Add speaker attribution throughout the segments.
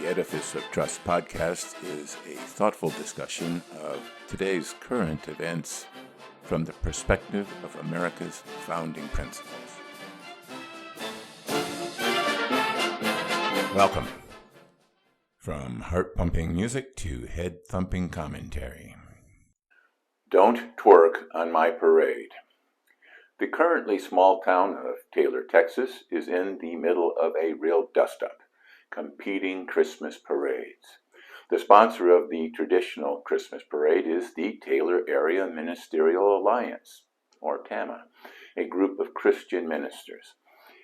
Speaker 1: Edifice of Trust podcast is a thoughtful discussion of today's current events from the perspective of America's founding principles. Welcome. From heart-pumping music to head-thumping commentary. Don't twerk on my parade. The currently small town of Taylor, Texas is in the middle of a real dust-up. Competing Christmas parades. The sponsor of the traditional Christmas parade is the Taylor Area Ministerial Alliance, or TAMA, a group of Christian ministers.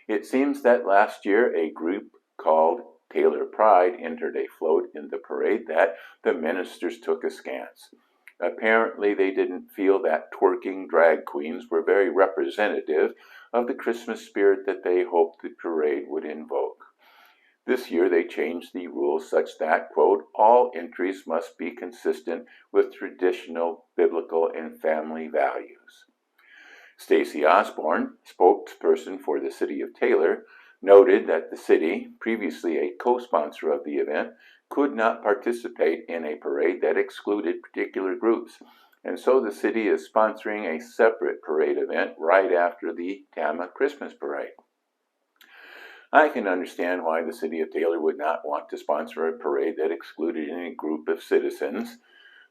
Speaker 1: It seems that last year a group called Taylor Pride entered a float in the parade that the ministers took askance. Apparently they didn't feel that twerking drag queens were very representative of the Christmas spirit that they hoped the parade would invoke. This year they changed the rules such that, quote, all entries must be consistent with traditional biblical and family values. Stacy Osborne, spokesperson for the city of Taylor, noted that the city, previously a co-sponsor of the event, could not participate in a parade that excluded particular groups, and so the city is sponsoring a separate parade event right after the TAMA Christmas parade. I can understand why the city of Taylor would not want to sponsor a parade that excluded any group of citizens.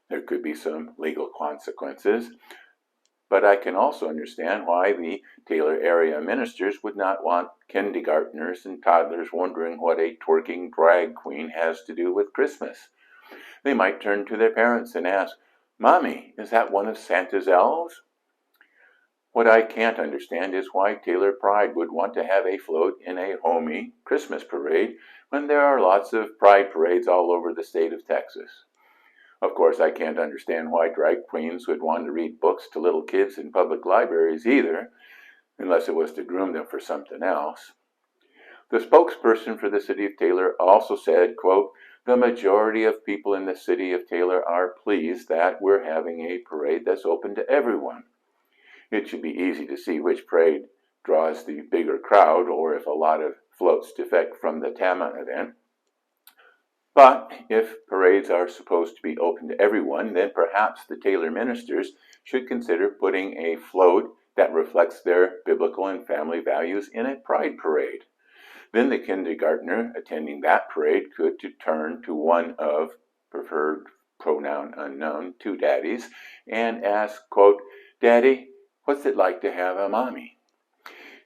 Speaker 1: There could be some legal consequences. But I can also understand why the Taylor area ministers would not want kindergartners and toddlers wondering what a twerking drag queen has to do with Christmas. They might turn to their parents and ask, "Mommy, is that one of Santa's elves?" What I can't understand is why Taylor Pride would want to have a float in a homey Christmas parade when there are lots of pride parades all over the state of Texas. Of course, I can't understand why drag queens would want to read books to little kids in public libraries either, unless it was to groom them for something else. The spokesperson for the city of Taylor also said, quote, the majority of people in the city of Taylor are pleased that we're having a parade that's open to everyone. It should be easy to see which parade draws the bigger crowd or if a lot of floats defect from the TAMA event. But if parades are supposed to be open to everyone, then perhaps the Taylor ministers should consider putting a float that reflects their biblical and family values in a pride parade. Then the kindergartner attending that parade could turn to one of preferred pronoun unknown, two daddies, and ask, quote, Daddy, what's it like to have a mommy?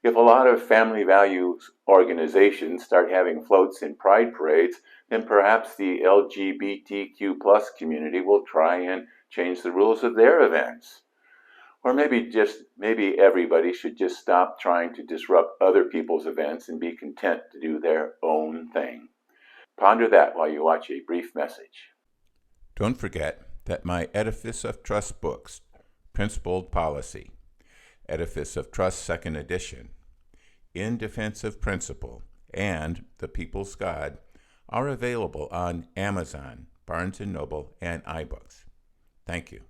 Speaker 1: If a lot of family values organizations start having floats in pride parades, then perhaps the LGBTQ plus community will try and change the rules of their events. Or maybe everybody should just stop trying to disrupt other people's events and be content to do their own thing. Ponder that while you watch a brief message. Don't forget that my Edifice of Trust books, Principled Policy, Edifice of Trust 2nd edition, In Defense of Principle, and The People's God are available on Amazon, Barnes & Noble, and iBooks. Thank you.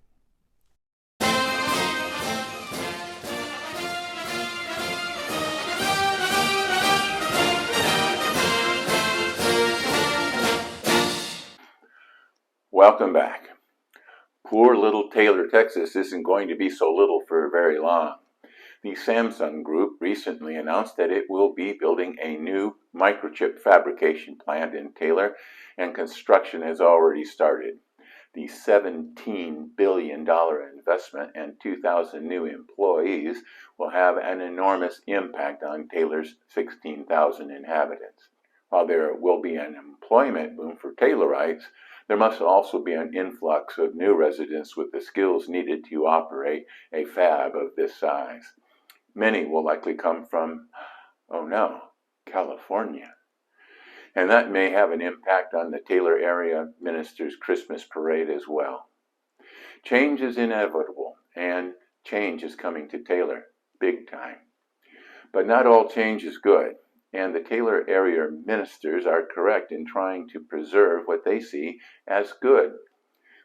Speaker 1: Welcome back. Poor little Taylor, Texas isn't going to be so little for very long. The Samsung Group recently announced that it will be building a new microchip fabrication plant in Taylor, and construction has already started. The $17 billion investment and 2,000 new employees will have an enormous impact on Taylor's 16,000 inhabitants. While there will be an employment boom for Taylorites, there must also be an influx of new residents with the skills needed to operate a fab of this size. Many will likely come from, California. And that may have an impact on the Taylor area minister's Christmas parade as well. Change is inevitable, and change is coming to Taylor, big time. But not all change is good, and the Taylor area ministers are correct in trying to preserve what they see as good.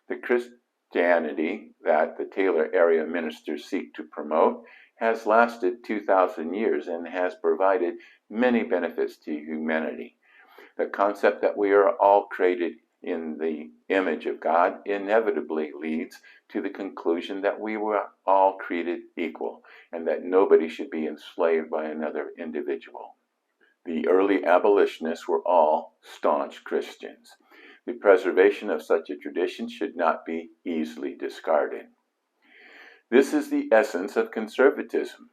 Speaker 1: The Christianity that the Taylor area ministers seek to promote has lasted 2,000 years and has provided many benefits to humanity. The concept that we are all created in the image of God inevitably leads to the conclusion that we were all created equal and that nobody should be enslaved by another individual. The early abolitionists were all staunch Christians. The preservation of such a tradition should not be easily discarded. This is the essence of conservatism.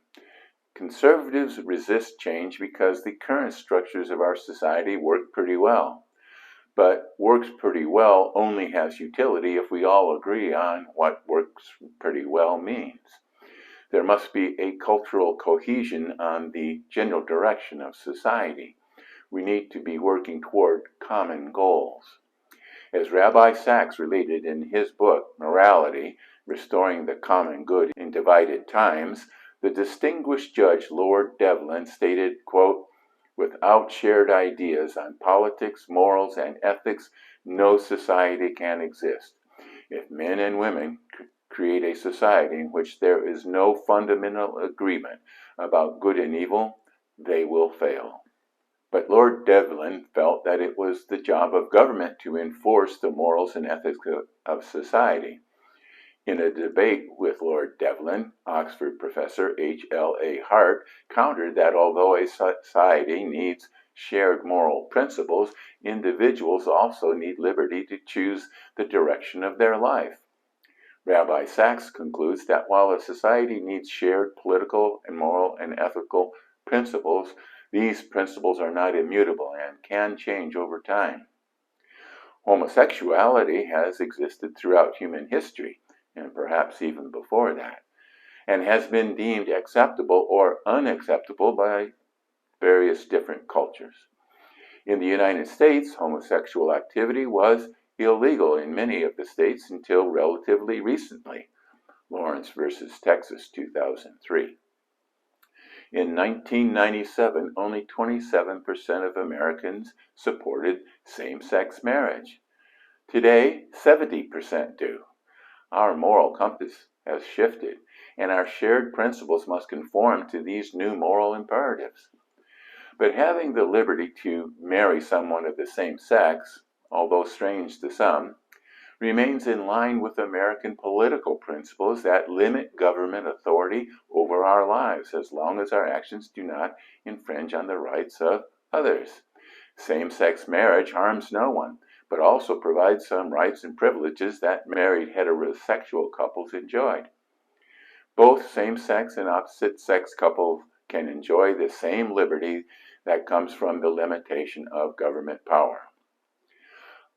Speaker 1: Conservatives resist change because the current structures of our society work pretty well. But works pretty well only has utility if we all agree on what works pretty well means. There must be a cultural cohesion on the general direction of society. We need to be working toward common goals. As Rabbi Sachs related in his book, Morality, Restoring the Common Good in Divided Times, the distinguished judge Lord Devlin stated, quote, "Without shared ideas on politics, morals, and ethics, no society can exist. If men and women create a society in which there is no fundamental agreement about good and evil, they will fail." But Lord Devlin felt that it was the job of government to enforce the morals and ethics of society. In a debate with Lord Devlin, Oxford professor H.L.A. Hart countered that although a society needs shared moral principles, individuals also need liberty to choose the direction of their life. Rabbi Sachs concludes that while a society needs shared political and moral and ethical principles, these principles are not immutable and can change over time. Homosexuality has existed throughout human history, and perhaps even before that, and has been deemed acceptable or unacceptable by various different cultures. In the United States, homosexual activity was illegal in many of the states until relatively recently. Lawrence versus Texas, 2003. In 1997, only 27% of Americans supported same-sex marriage. Today, 70% do. Our moral compass has shifted, and our shared principles must conform to these new moral imperatives. But having the liberty to marry someone of the same sex, although strange to some, remains in line with American political principles that limit government authority over our lives as long as our actions do not infringe on the rights of others. Same-sex marriage harms no one, but also provides some rights and privileges that married heterosexual couples enjoyed. Both same-sex and opposite-sex couples can enjoy the same liberty that comes from the limitation of government power.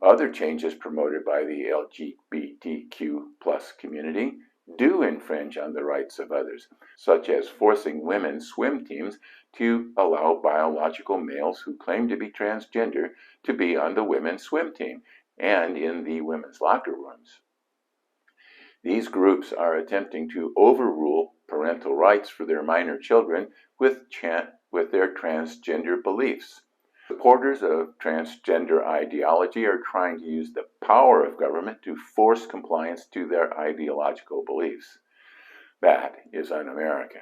Speaker 1: Other changes promoted by the LGBTQ+ community do infringe on the rights of others, such as forcing women's swim teams to allow biological males who claim to be transgender to be on the women's swim team and in the women's locker rooms. These groups are attempting to overrule parental rights for their minor children with their transgender beliefs. Supporters of transgender ideology are trying to use the power of government to force compliance to their ideological beliefs. That is un-American.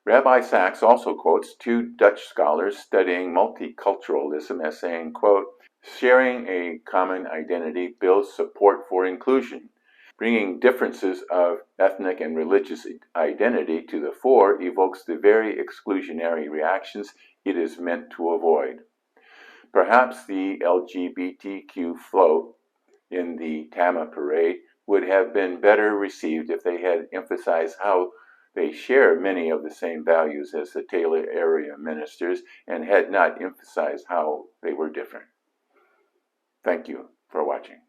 Speaker 1: Rabbi Sachs also quotes two Dutch scholars studying multiculturalism as saying, quote, "Sharing a common identity builds support for inclusion. Bringing differences of ethnic and religious identity to the fore evokes the very exclusionary reactions it is meant to avoid." Perhaps the LGBTQ float in the Tama parade would have been better received if they had emphasized how they share many of the same values as the Taylor area ministers and had not emphasized how they were different. Thank you for watching.